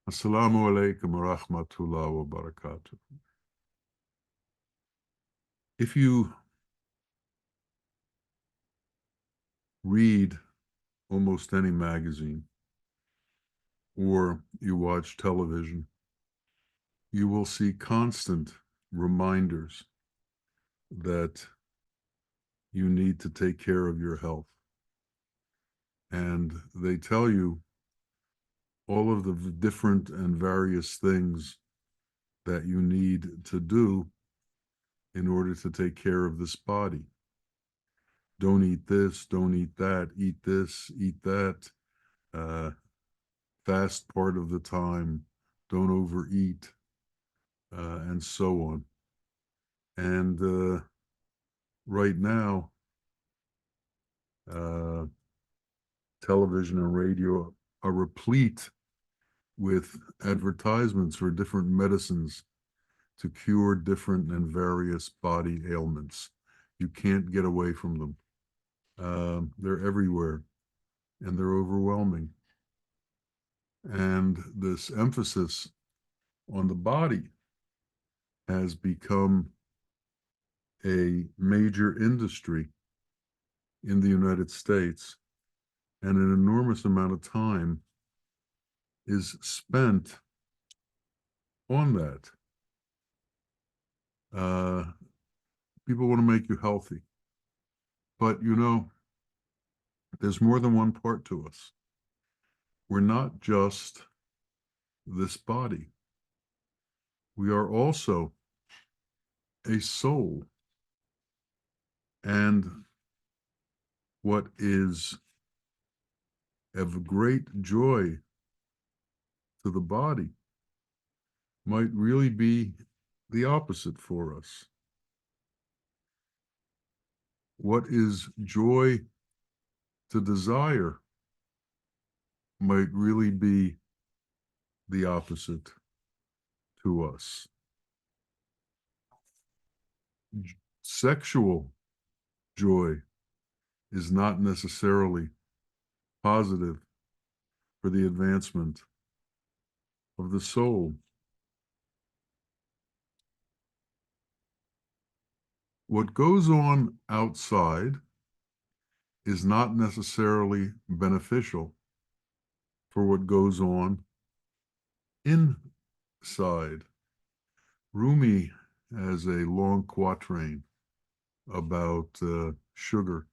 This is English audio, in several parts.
Assalamu alaikum wa rahmatullah wa barakatuh. If you read almost any magazine or you watch television, you will see constant reminders that you need to take care of your health. And they tell you all of the different and various things that you need to do in order to take care of this body. Don't eat this, don't eat that, eat this, eat that, fast part of the time, don't overeat, and so on. And right now, uh, television and radio are replete with advertisements for different medicines to cure different and various body ailments. You can't get away from them. They're everywhere and they're overwhelming. And this emphasis on the body has become a major industry in the United States, and an enormous amount of time is spent on that. Uh, People want to make you healthy, but there's more than one part to us. We're not just this body. We are also a soul. And what is of great joy to the body might really be the opposite for us. What is joy to desire might really be the opposite to us. Sexual joy is not necessarily positive for the advancement of the soul. What goes on outside is not necessarily beneficial for what goes on inside. Rumi has a long quatrain about sugar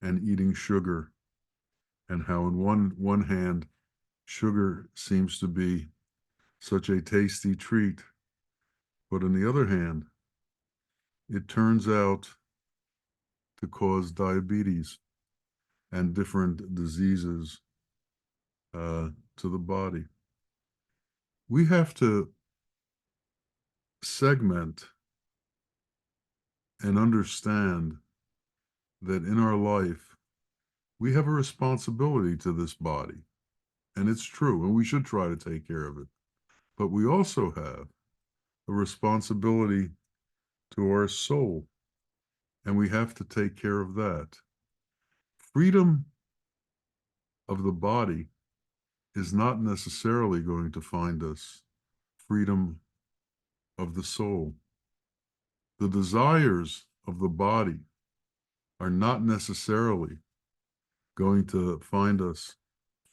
and eating sugar, and how in one hand sugar seems to be such a tasty treat, but on the other hand, it turns out to cause diabetes and different diseases to the body. We have to segment and understand that in our life, we have a responsibility to this body. And it's true, and we should try to take care of it. But we also have a responsibility to our soul, and we have to take care of that. Freedom of the body is not necessarily going to find us freedom of the soul. The desires of the body are not necessarily going to find us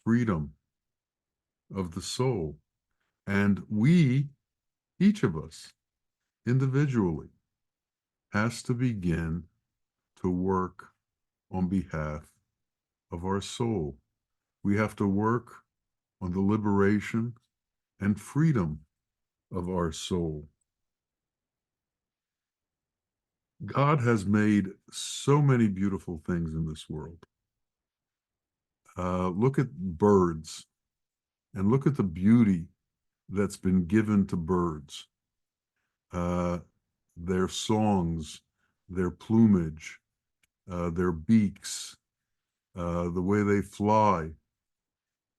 freedom of the soul. And we, each of us, individually, has to begin to work on behalf of our soul. We have to work on the liberation and freedom of our soul. God has made so many beautiful things in this world. Look at birds and look at the beauty that's been given to birds. Their songs, their plumage, their beaks, the way they fly.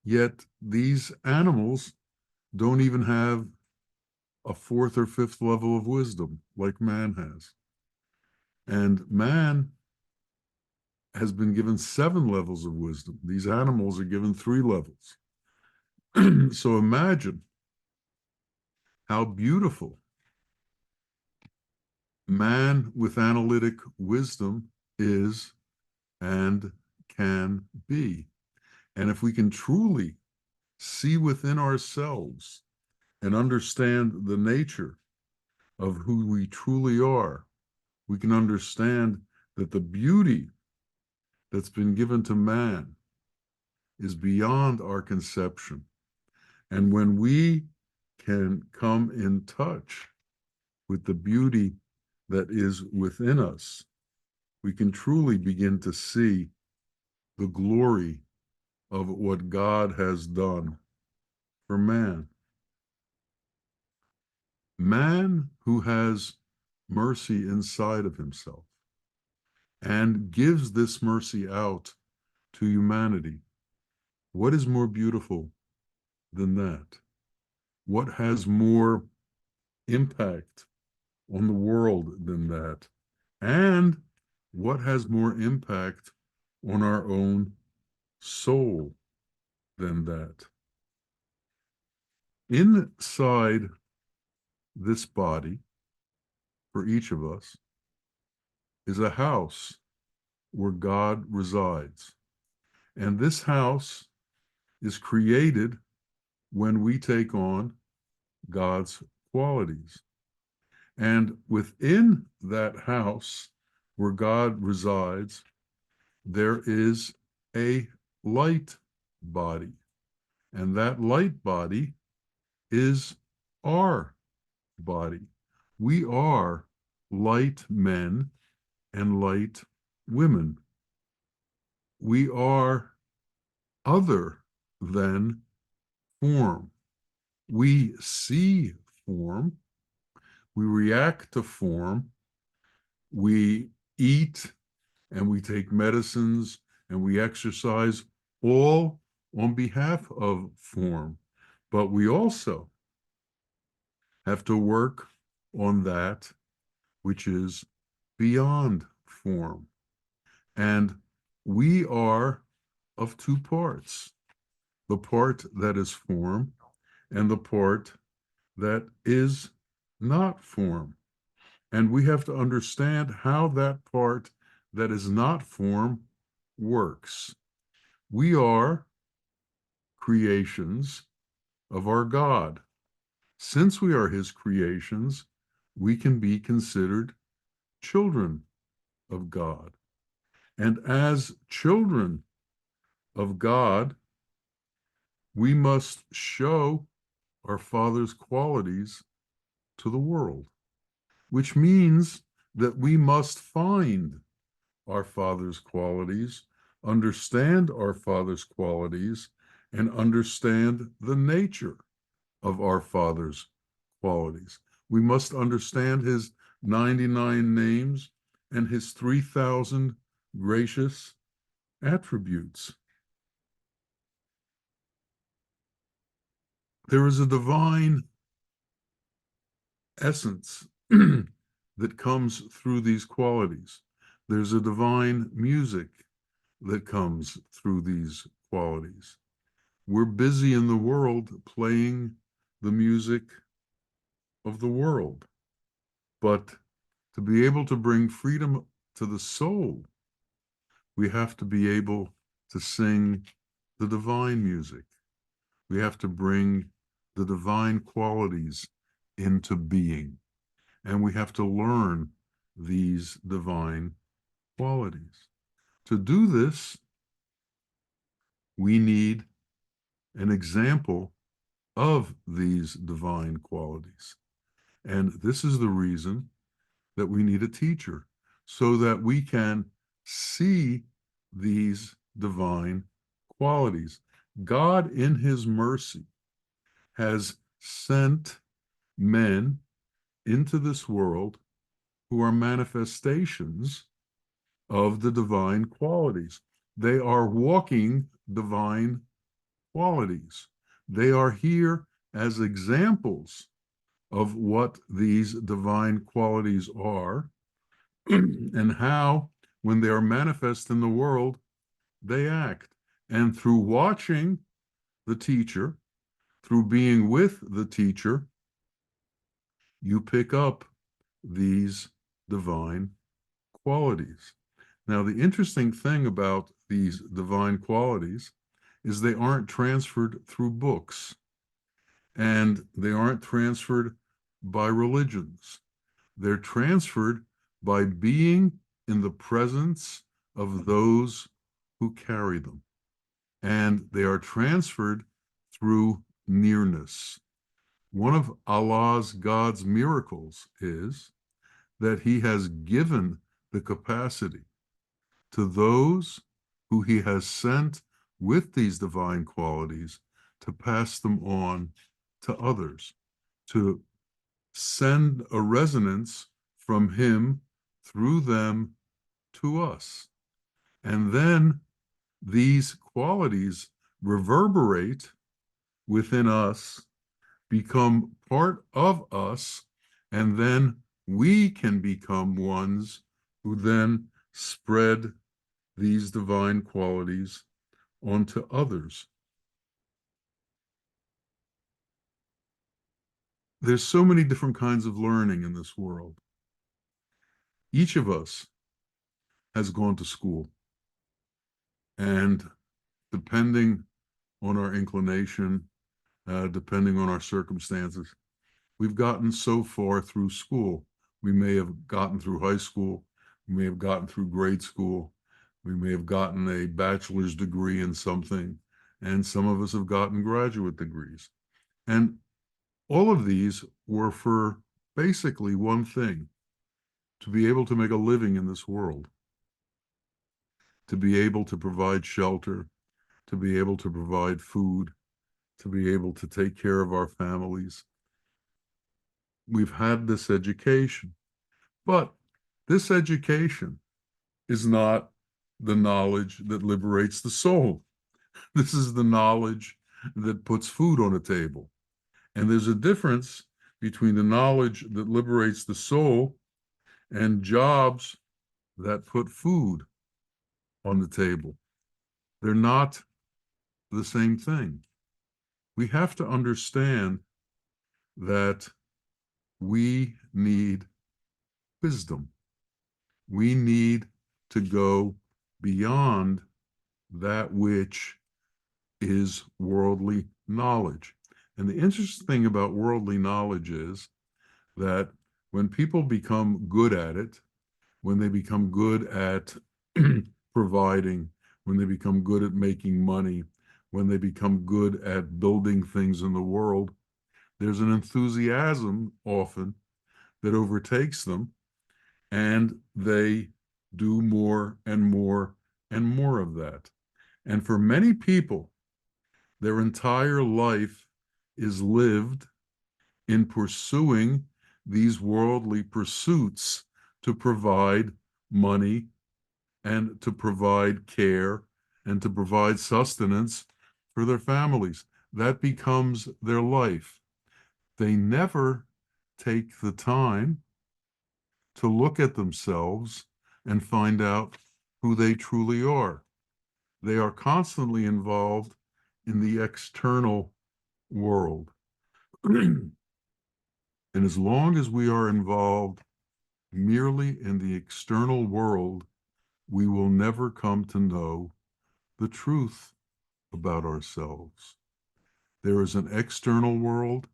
Yet these animals don't even have a fourth or fifth level of wisdom like man has. And man has been given 7 levels of wisdom. These animals are given 3 levels. So imagine how beautiful man with analytic wisdom is and can be. And if we can truly see within ourselves and understand the nature of who we truly are, we can understand that the beauty that's been given to man is beyond our conception. And when we can come in touch with the beauty that is within us, we can truly begin to see the glory of what God has done for man. Man who has mercy inside of himself and gives this mercy out to humanity. What is more beautiful than that? What has more impact on the world than that? And what has more impact on our own soul than that? Inside this body, for each of us, is a house where God resides. And this house is created when we take on God's qualities. And within that house where God resides, there is a light body. And that light body is our body. We are light men and light women. We are other than form. We see form, we react to form, we eat and we take medicines and we exercise, all on behalf of form. But we also have to work on that which is beyond form. And we are of two parts, the part that is form and the part that is not form. And we have to understand how that part that is not form works. We are creations of our God. Since we are his creations, we can be considered children of God. And as children of God, we must show our Father's qualities to the world, which means that we must find our Father's qualities, understand our Father's qualities, and understand the nature of our Father's qualities. We must understand his 99 names and his 3,000 gracious attributes. There is a divine essence that comes through these qualities. There's a divine music that comes through these qualities. We're busy in the world playing the music of the world. But to be able to bring freedom to the soul, we have to be able to sing the divine music. We have to bring the divine qualities into being. And we have to learn these divine qualities. To do this, we need an example of these divine qualities. And this is the reason that we need a teacher, so that we can see these divine qualities. God, in his mercy, has sent men into this world who are manifestations of the divine qualities. They are walking divine qualities. They are here as examples of what these divine qualities are and how, when they are manifest in the world, they act. And through watching the teacher Through being with the teacher, you pick up these divine qualities. Now, the interesting thing about these divine qualities is they aren't transferred through books and they aren't transferred by religions. They're transferred by being in the presence of those who carry them. And they are transferred through nearness. One of Allah's, God's miracles is that he has given the capacity to those who he has sent with these divine qualities to pass them on to others, to send a resonance from him through them to us. And then these qualities reverberate within us, become part of us, and then we can become ones who then spread these divine qualities onto others. There's so many different kinds of learning in this world. Each of us has gone to school, and depending on our inclination, depending on our circumstances, we've gotten so far through school. We may have gotten through high school, we may have gotten through grade school, we may have gotten a bachelor's degree in something, and some of us have gotten graduate degrees. And all of these were for basically one thing: to be able to make a living in this world, to be able to provide shelter, to be able to provide food, to be able to take care of our families. We've had this education, but this education is not the knowledge that liberates the soul. This is the knowledge that puts food on the table. And there's a difference between the knowledge that liberates the soul and jobs that put food on the table. They're not the same thing. We have to understand that we need wisdom. We need to go beyond that which is worldly knowledge. And the interesting thing about worldly knowledge is that when people become good at it, when they become good at providing, when they become good at making money, when they become good at building things in the world, there's an enthusiasm often that overtakes them, and they do more and more and more of that. And for many people, their entire life is lived in pursuing these worldly pursuits to provide money and to provide care and to provide sustenance for their families. That becomes their life. They never take the time to look at themselves and find out who they truly are. They are constantly involved in the external world. And as long as we are involved merely in the external world, we will never come to know the truth about ourselves. There is an external world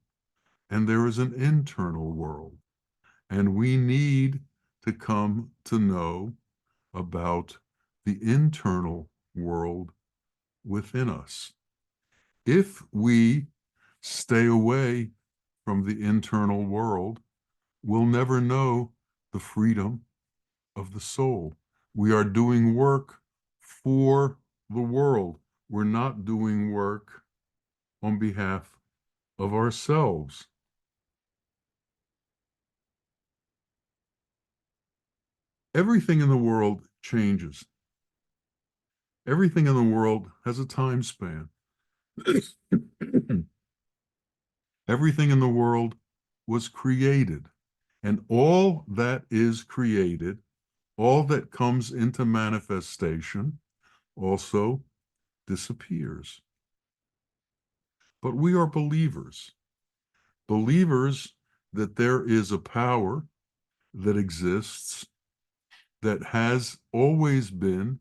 and there is an internal world. And we need to come to know about the internal world within us. If we stay away from the internal world, we'll never know the freedom of the soul. We are doing work for the world. We're not doing work on behalf of ourselves. Everything in the world changes. Everything in the world has a time span. Everything in the world was created, and all that is created, all that comes into manifestation, also disappears. but we are believers. Believers that there is a power that exists, that has always been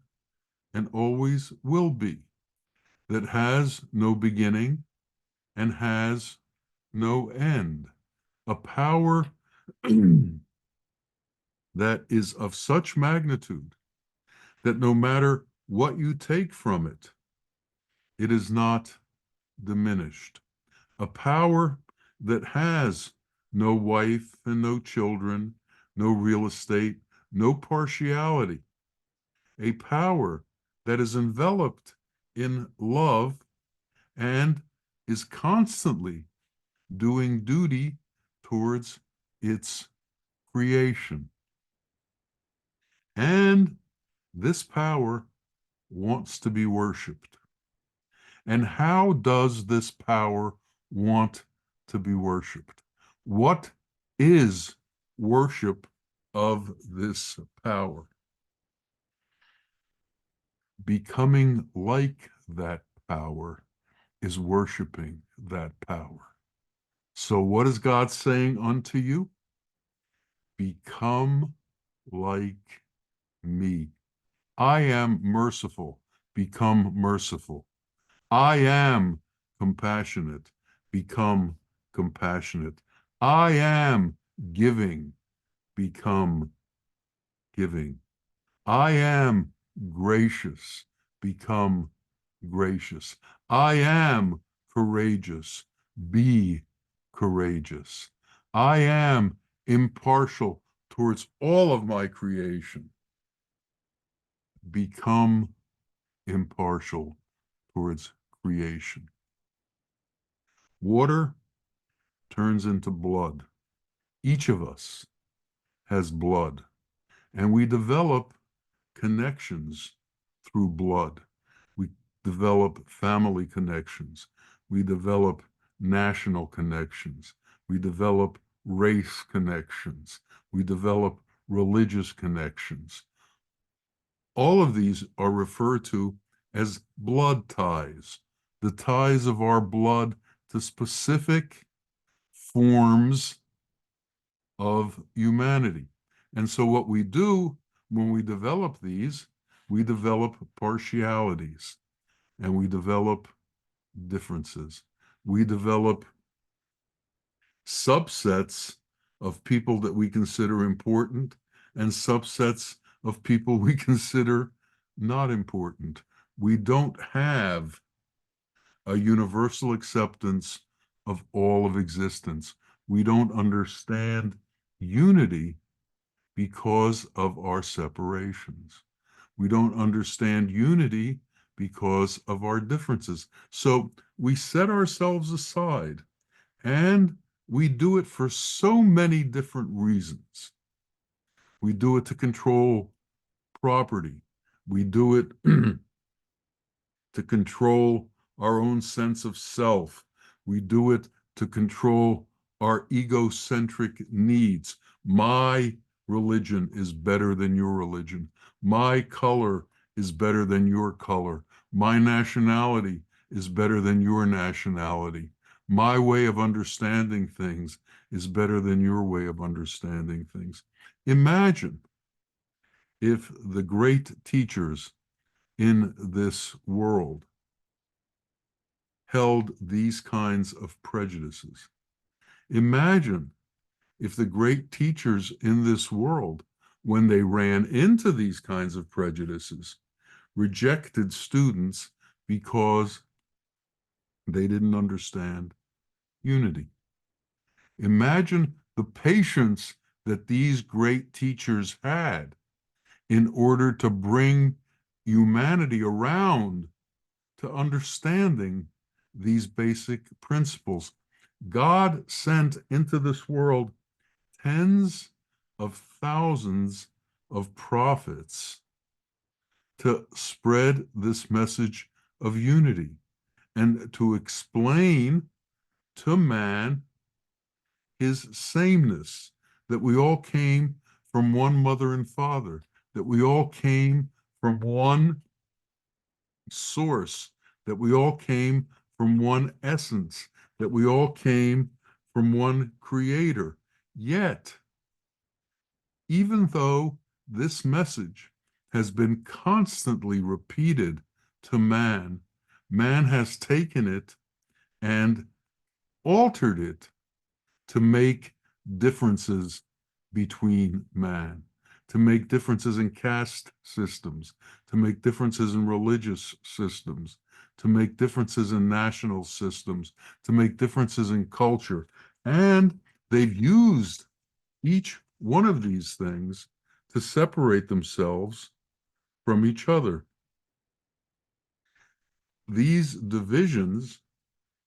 and always will be, that has no beginning and has no end. A power that is of such magnitude that no matter what you take from it, it is not diminished. A power that has no wife and no children, no real estate, no partiality. A power that is enveloped in love and is constantly doing duty towards its creation. And this power wants to be worshiped. And how does this power want to be worshiped? What is worship of this power? Becoming like that power is worshiping that power. So what is God saying unto you? Become like me. I am merciful. Become merciful. I am compassionate. Become compassionate. I am giving. Become giving. I am gracious. Become gracious. I am courageous. Be courageous. I am impartial towards all of my creation. Become impartial towards creation. Water turns into blood. Each of us has blood, and we develop connections through blood. We develop family connections. We develop national connections. We develop race connections. We develop religious connections. All of these are referred to as blood ties, the ties of our blood to specific forms of humanity. And so what we do when we develop these, we develop partialities and we develop differences. We develop subsets of people that we consider important and subsets of people we consider not important. We don't have a universal acceptance of all of existence. We don't understand unity because of our separations. We don't understand unity because of our differences. So we set ourselves aside, and we do it for so many different reasons. We do it to control property. We do it to control our own sense of self. We do it to control our egocentric needs. My religion is better than your religion. My color is better than your color. My nationality is better than your nationality. My way of understanding things is better than your way of understanding things. Imagine if the great teachers in this world held these kinds of prejudices. Imagine if the great teachers in this world, when they ran into these kinds of prejudices, rejected students because they didn't understand unity. Imagine the patience that these great teachers had in order to bring humanity around to understanding these basic principles. God sent into this world tens of thousands of prophets to spread this message of unity and to explain to man his sameness, that we all came from one mother and father, that we all came from one source, that we all came from one essence, that we all came from one creator. Yet, even though this message has been constantly repeated to man, man has taken it and altered it to make differences between man, to make differences in caste systems, to make differences in religious systems, to make differences in national systems, to make differences in culture. And they've used each one of these things to separate themselves from each other. These divisions,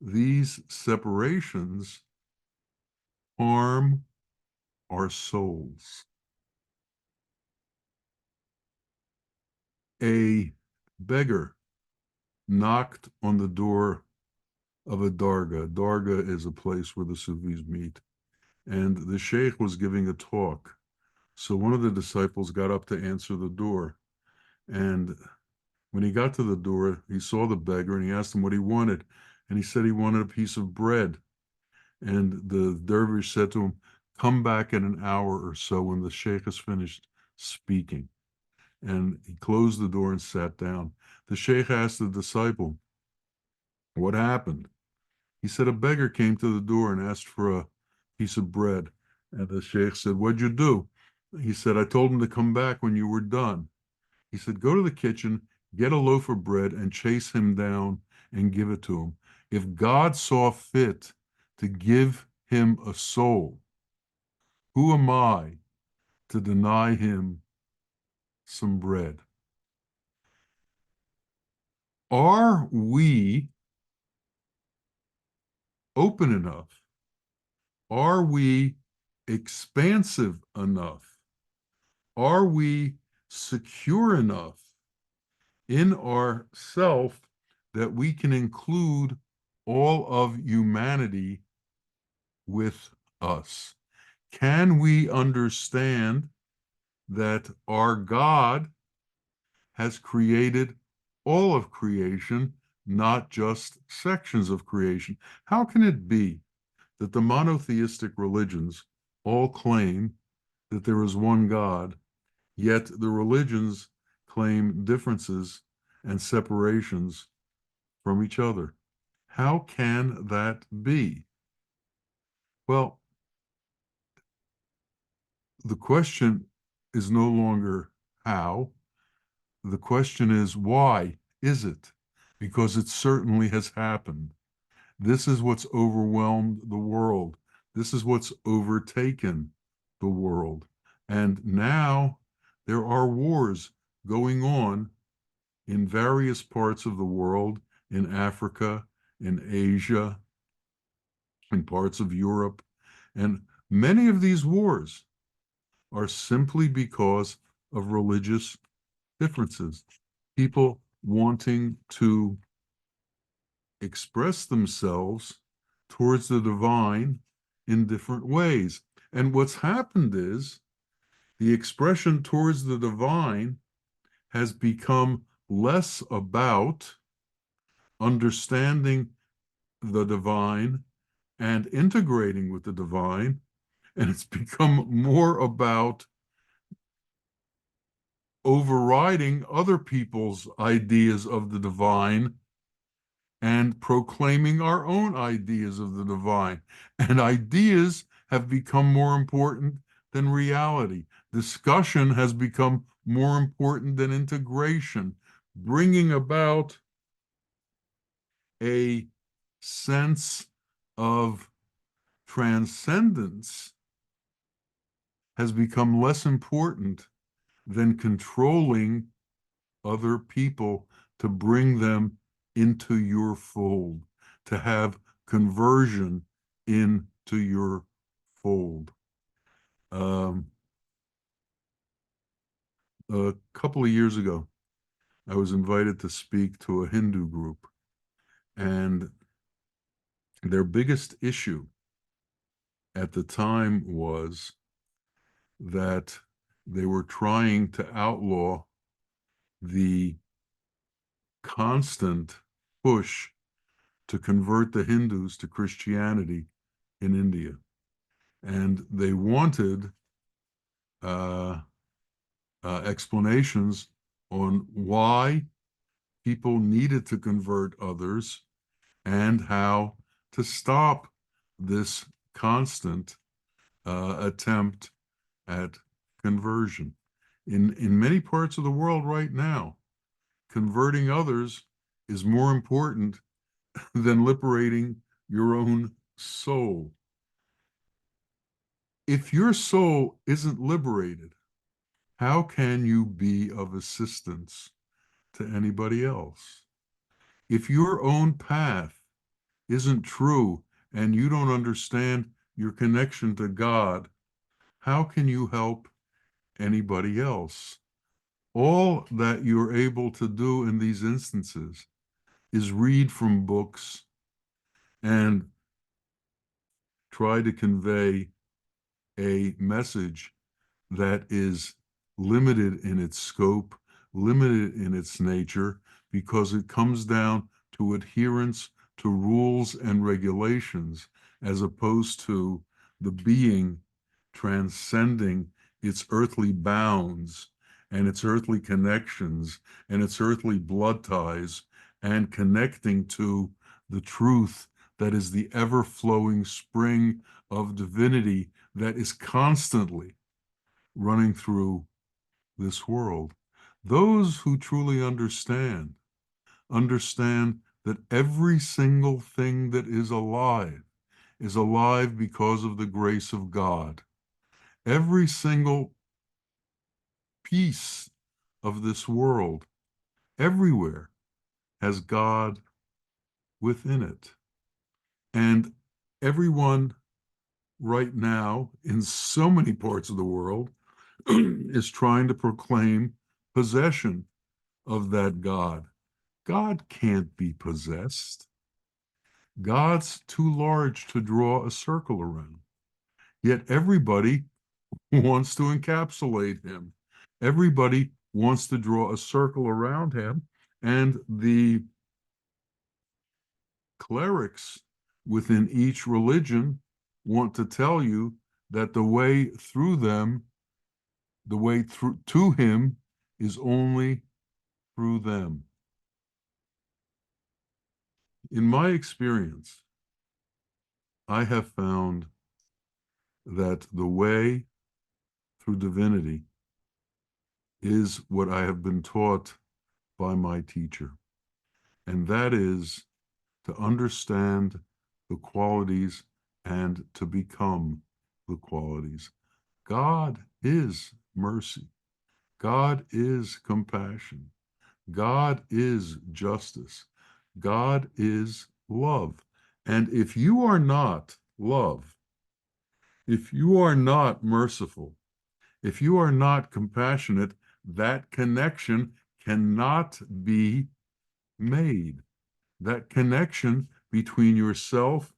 these separations harm our souls. A beggar knocked on the door of a dargah. Dargah is a place where the Sufis meet. And the sheikh was giving a talk. So one of the disciples got up to answer the door. And when he got to the door, he saw the beggar and he asked him what he wanted. And he said he wanted a piece of bread. And the dervish said to him, "Come back in an hour or so when the sheikh has finished speaking." And he closed the door and sat down. The sheikh asked the disciple, "What happened?" He said, "A beggar came to the door and asked for a piece of bread." And the sheikh said, "What'd you do?" He said, "I told him to come back when you were done." He said, "Go to the kitchen, get a loaf of bread, and chase him down and give it to him. If God saw fit to give him a soul, who am I to deny him some bread?" Are we open enough? Are we expansive enough? Are we secure enough in ourself that we can include all of humanity with us? Can we understand that our God has created all of creation, not just sections of creation? How can it be that the monotheistic religions all claim that there is one God, yet the religions claim differences and separations from each other? How can that be? Well, the question is no longer how. The question is why is it? Because it certainly has happened. This is what's overwhelmed the world. This is what's overtaken the world. And now there are wars going on in various parts of the world, in Africa, in Asia, in parts of Europe. And many of these wars are simply because of religious differences. People wanting to express themselves towards the divine in different ways. And what's happened is the expression towards the divine has become less about understanding the divine and integrating with the divine, and it's become more about overriding other people's ideas of the divine and proclaiming our own ideas of the divine. And ideas have become more important than reality. Discussion has become more important than integration, bringing about a sense of transcendence has become less important than controlling other people to bring them into your fold, to have conversion into your fold. Um, a couple of years ago, I was invited to speak to a Hindu group, and their biggest issue at the time was that they were trying to outlaw the constant push to convert the Hindus to Christianity in India. And they wanted uh, explanations on why people needed to convert others and how to stop this constant attempt at conversion. In many parts of the world right now, converting others is more important than liberating your own soul. If your soul isn't liberated, how can you be of assistance to anybody else? If your own path isn't true and you don't understand your connection to God, how can you help anybody else? All that you're able to do in these instances is read from books and try to convey a message that is limited in its scope, limited in its nature, because it comes down to adherence to rules and regulations as opposed to the being transcending its earthly bounds and its earthly connections and its earthly blood ties and connecting to the truth that is the ever-flowing spring of divinity that is constantly running through this world. Those who truly understand that every single thing that is alive because of the grace of God. Every single piece of this world, everywhere, has God within it. And everyone right now in so many parts of the world is trying to proclaim possession of that God. God can't be possessed. God's too large to draw a circle around. Yet everybody wants to encapsulate him. Everybody wants to draw a circle around him. And the clerics within each religion want to tell you that the way through them, the way through to him is only through them. In my experience, I have found that the way through divinity is what I have been taught by my teacher, and that is to understand the qualities and to become the qualities. God is mercy. God is compassion. God is justice. God is love. And if you are not love, if you are not merciful, if you are not compassionate, that connection cannot be made. That connection between yourself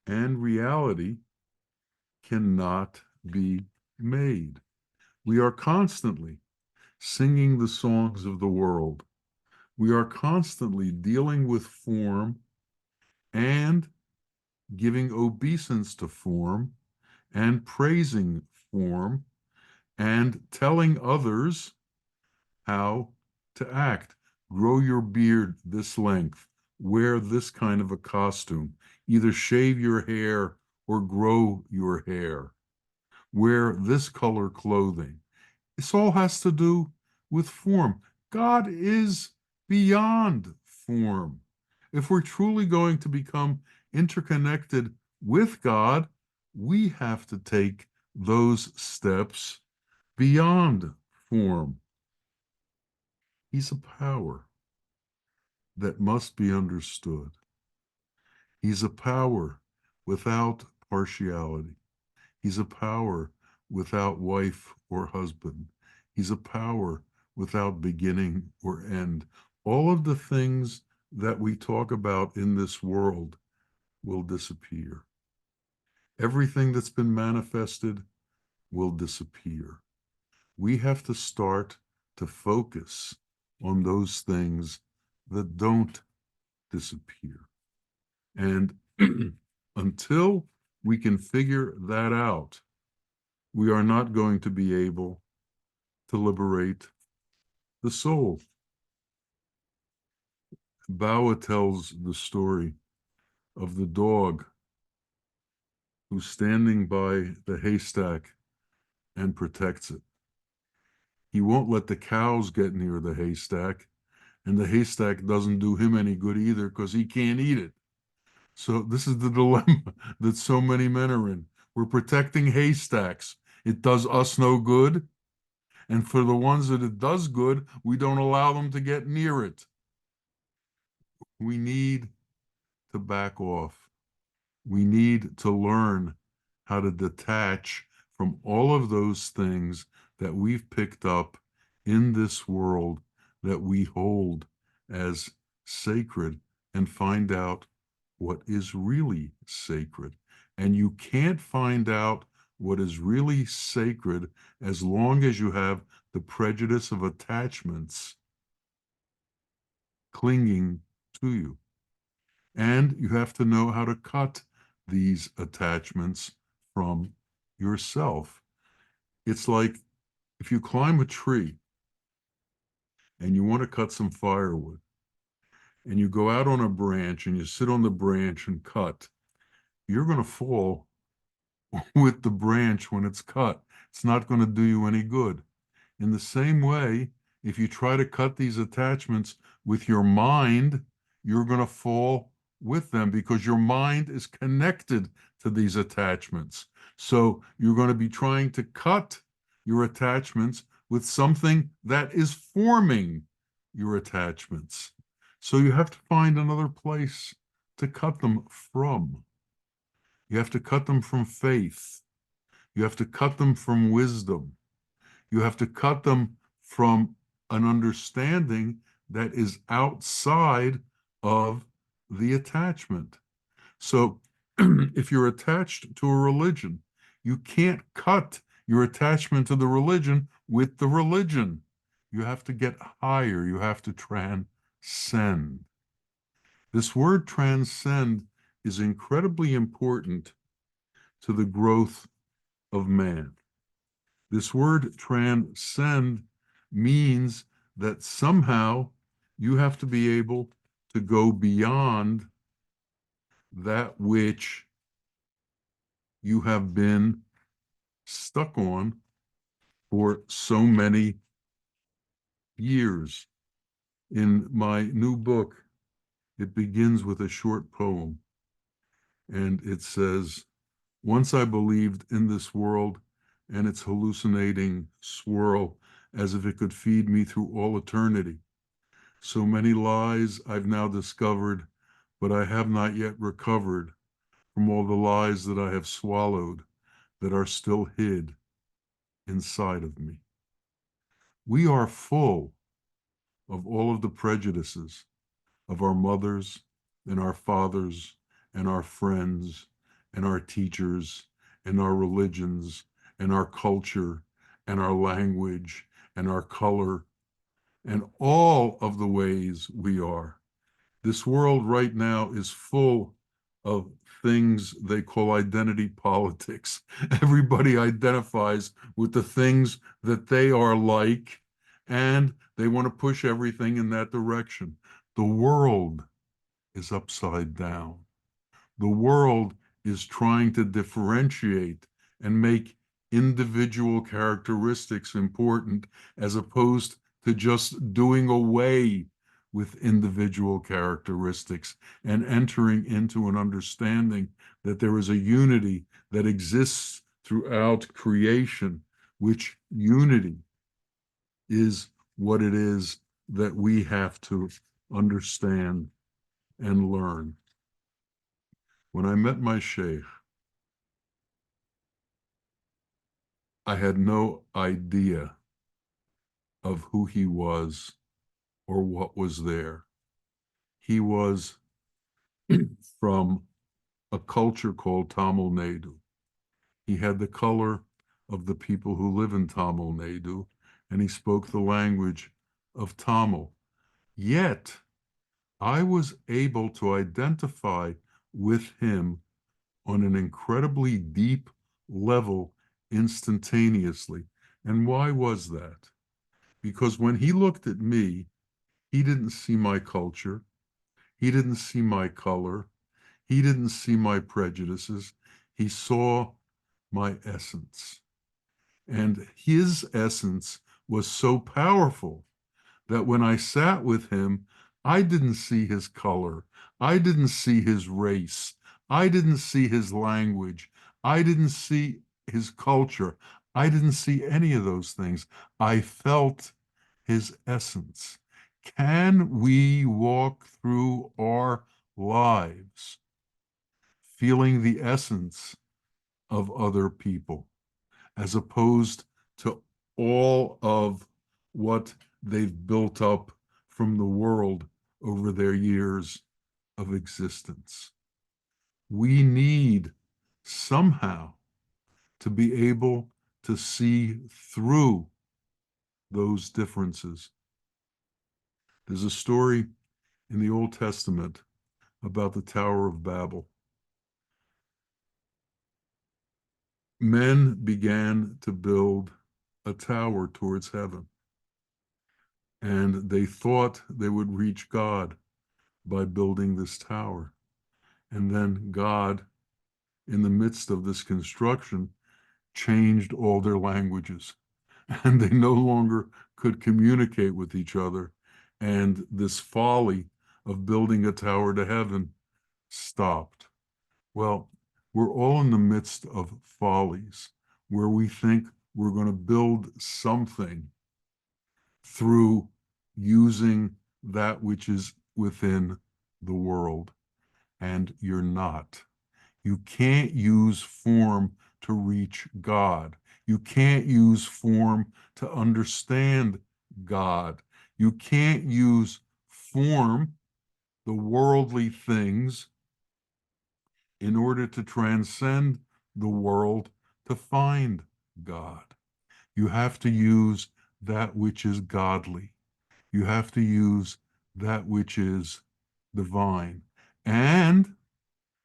and reality cannot be made. We are constantly singing the songs of the world. We are constantly dealing with form and giving obeisance to form and praising form and telling others how to act. Grow your beard this length, wear this kind of a costume, either shave your hair or grow your hair, wear this color clothing. This all has to do with form. God is beyond form. If we're truly going to become interconnected with God, we have to take those steps beyond form. He's a power that must be understood. He's a power without partiality. He's a power without wife or husband. He's a power without beginning or end. All of the things that we talk about in this world will disappear. Everything that's been manifested will disappear. We have to start to focus on those things that don't disappear. And until we can figure that out, we are not going to be able to liberate the soul. Bawa tells the story of the dog who's standing by the haystack and protects it. He won't let the cows get near the haystack, and the haystack doesn't do him any good either because he can't eat it. So this is the dilemma that so many men are in. We're protecting haystacks. It does us no good. And for the ones that it does good, we don't allow them to get near it. We need to back off. We need to learn how to detach from all of those things that we've picked up in this world that we hold as sacred and find out what is really sacred. And you can't find out what is really sacred as long as you have the prejudice of attachments clinging to you. And you have to know how to cut these attachments from yourself. It's like if you climb a tree and you want to cut some firewood, and you go out on a branch and you sit on the branch and cut, you're going to fall with the branch when it's cut. It's not going to do you any good. In the same way, if you try to cut these attachments with your mind, you're going to fall with them because your mind is connected to these attachments. So you're going to be trying to cut your attachments with something that is forming your attachments. So you have to find another place to cut them from. You have to cut them from faith. You have to cut them from wisdom. You have to cut them from an understanding that is outside of the attachment. So if you're attached to a religion, you can't cut your attachment to the religion with the religion. You have to get higher. You have to transcend. This word transcend is incredibly important to the growth of man. This word transcend means that somehow you have to be able to go beyond that which you have been stuck on for so many years. In my new book, it begins with a short poem, and it says, "Once I believed in this world and its hallucinating swirl as if it could feed me through all eternity. So many lies I've now discovered, but I have not yet recovered from all the lies that I have swallowed that are still hid inside of me." We are full of all of the prejudices of our mothers and our fathers and our friends and our teachers and our religions and our culture and our language and our color and all of the ways we are. This world right now is full of things they call identity politics. Everybody identifies with the things that they are like, and they want to push everything in that direction. The world is upside down. The world is trying to differentiate and make individual characteristics important as opposed to just doing away with individual characteristics and entering into an understanding that there is a unity that exists throughout creation, which unity is what it is that we have to understand and learn. When I met my sheikh, I had no idea of who he was or what was there. He was from a culture called Tamil Nadu. He had the color of the people who live in Tamil Nadu, and he spoke the language of Tamil. Yet, I was able to identify with him on an incredibly deep level instantaneously. And why was that? Because when he looked at me, he didn't see my culture. He didn't see my color. He didn't see my prejudices. He saw my essence. And his essence was so powerful that when I sat with him, I didn't see his color. I didn't see his race. I didn't see his language. I didn't see his culture. I didn't see any of those things. I felt his essence. Can we walk through our lives feeling the essence of other people, as opposed to all of what they've built up from the world over their years of existence? We need somehow to be able to see through those differences. There's a story in the Old Testament about the Tower of Babel. Men began to build a tower towards heaven, and they thought they would reach God by building this tower. And then God, in the midst of this construction, changed all their languages, and they no longer could communicate with each other. And this folly of building a tower to heaven stopped. Well, we're all in the midst of follies where we think we're going to build something through using that which is within the world, and you're not. You can't use form to reach God. You can't use form to understand God. You can't use form, the worldly things, in order to transcend the world to find God. You have to use that which is godly. You have to use that which is divine. And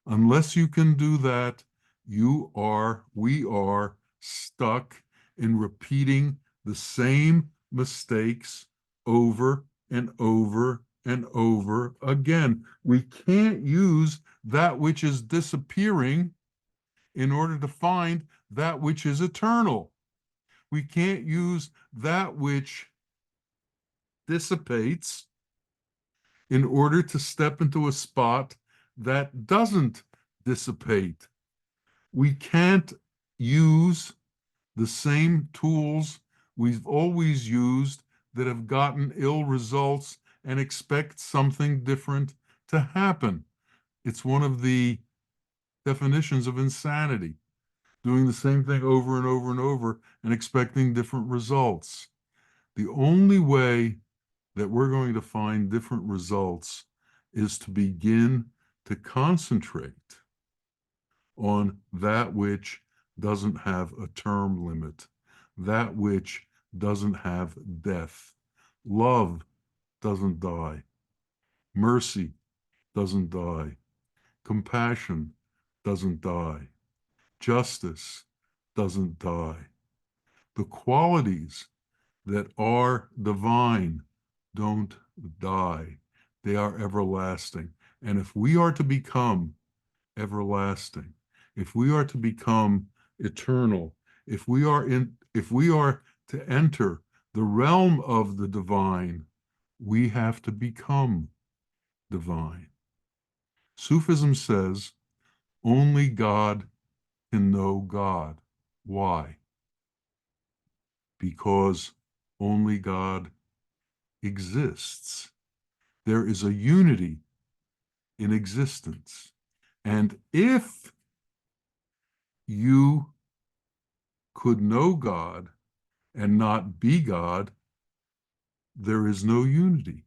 unless you can do that, we are stuck in repeating the same mistakes over and over and over again. We can't use that which is disappearing in order to find that which is eternal. We can't use that which dissipates in order to step into a spot that doesn't dissipate. We can't use the same tools we've always used that have gotten ill results and expect something different to happen. It's one of the definitions of insanity, doing the same thing over and over and over and expecting different results. The only way that we're going to find different results is to begin to concentrate on that which doesn't have a term limit, that which doesn't have death. Love doesn't die. Mercy doesn't die. Compassion doesn't die. Justice doesn't die. The qualities that are divine don't die. They are everlasting. And if we are to become everlasting, if we are to become eternal, if we are to enter the realm of the divine, we have to become divine. Sufism says only God can know God. Why? Because only God exists. There is a unity in existence. And if you could know God and not be God, there is no unity.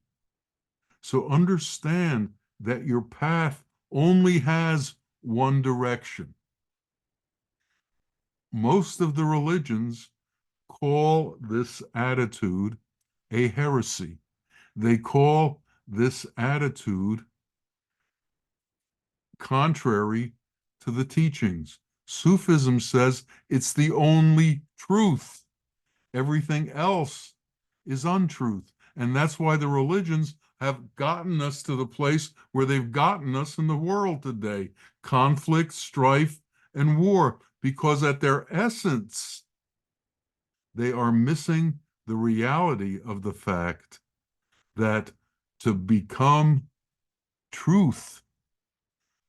So understand that your path only has one direction. Most of the religions call this attitude a heresy. They call this attitude contrary to the teachings. Sufism says it's the only truth. Everything else is untruth. And that's why the religions have gotten us to the place where they've gotten us in the world today. Conflict, strife, and war. Because at their essence, they are missing the reality of the fact that to become truth,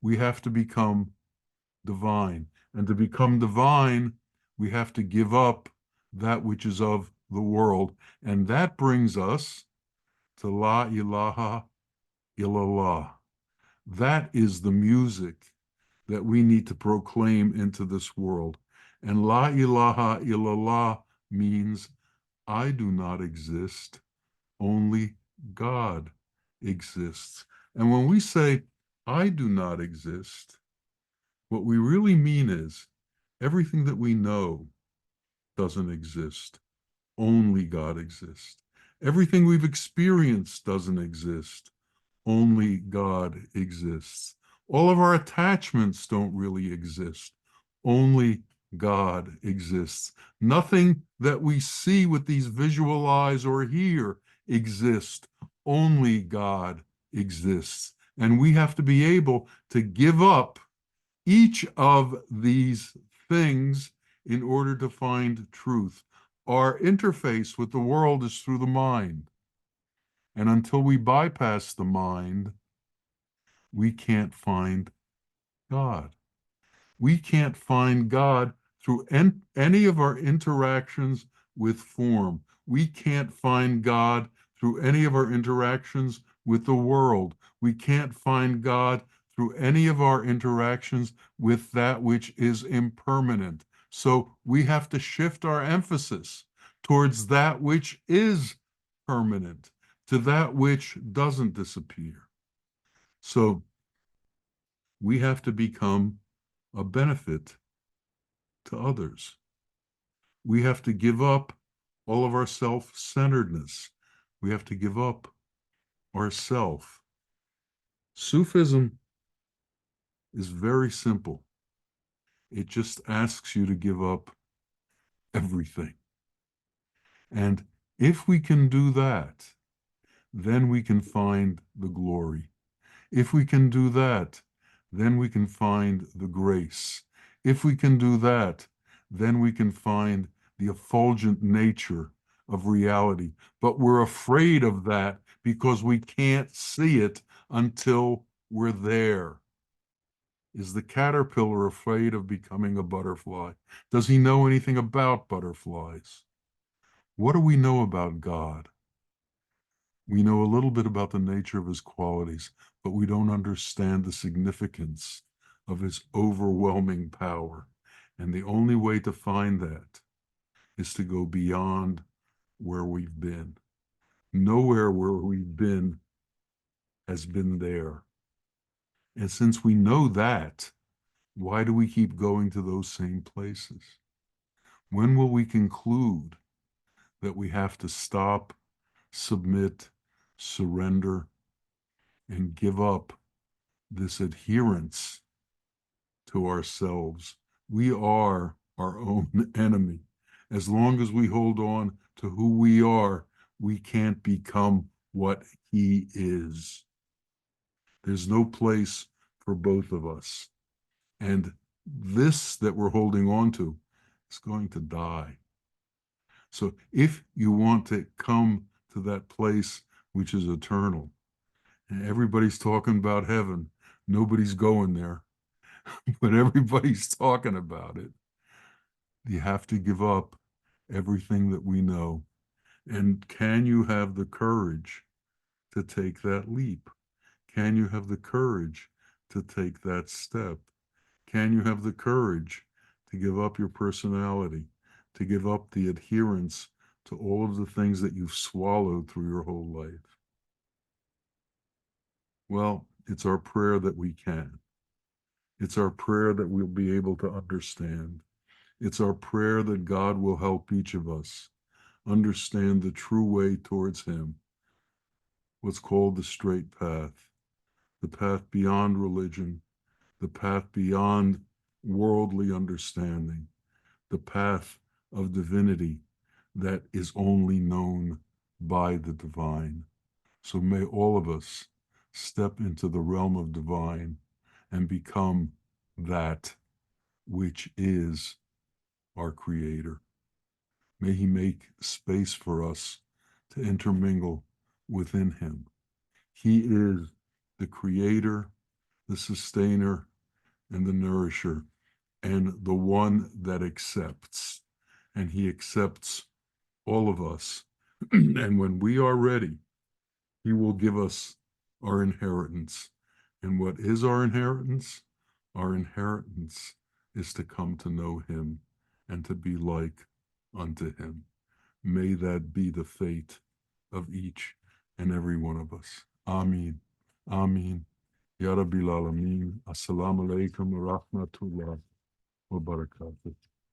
we have to become divine. And to become divine, we have to give up that which is of the world. And that brings us to La ilaha illallah. That is the music that we need to proclaim into this world. And La ilaha illallah means I do not exist, only God exists. And when we say I do not exist, what we really mean is everything that we know doesn't exist. Only God exists. Everything we've experienced doesn't exist. Only God exists. All of our attachments don't really exist. Only God exists. Nothing that we see with these visual eyes or hear exists. Only God exists. And we have to be able to give up each of these things in order to find truth. Our interface with the world is through the mind. And until we bypass the mind, we can't find God. We can't find God through any of our interactions with form. We can't find God through any of our interactions with the world. We can't find God through any of our interactions with that which is impermanent. So we have to shift our emphasis towards that which is permanent, to that which doesn't disappear. So we have to become a benefit to others. We have to give up all of our self-centeredness. We have to give up ourself. Sufism is very simple. It just asks you to give up everything. And if we can do that, then we can find the glory. If we can do that, then we can find the grace. If we can do that, then we can find the effulgent nature of reality. But we're afraid of that because we can't see it until we're there. Is the caterpillar afraid of becoming a butterfly? Does he know anything about butterflies? What do we know about God? We know a little bit about the nature of his qualities, but we don't understand the significance of his overwhelming power. And the only way to find that is to go beyond where we've been. Nowhere where we've been has been there. And since we know that, why do we keep going to those same places? When will we conclude that we have to stop, submit, surrender, and give up this adherence to ourselves? We are our own enemy. As long as we hold on to who we are, we can't become what he is. There's no place for both of us. And this that we're holding on to is going to die. So if you want to come to that place which is eternal, and everybody's talking about heaven, nobody's going there, but everybody's talking about it. You have to give up everything that we know. And can you have the courage to take that leap? Can you have the courage to take that step? Can you have the courage to give up your personality, to give up the adherence to all of the things that you've swallowed through your whole life? Well, it's our prayer that we can. It's our prayer that we'll be able to understand. It's our prayer that God will help each of us understand the true way towards him, what's called the straight path, the path beyond religion, the path beyond worldly understanding, the path of divinity that is only known by the divine. So may all of us step into the realm of divine and become that which is our Creator. May He make space for us to intermingle within Him. He is the Creator, the Sustainer, and the Nourisher, and the one that accepts. And He accepts all of us. And when we are ready, He will give us our inheritance. And what is our inheritance? Our inheritance is to come to know Him and to be like unto Him. May that be the fate of each and every one of us. Ameen. Ameen. Ya Rabbil Alameen. Assalamu alaikum wa rahmatullah wa barakatuh.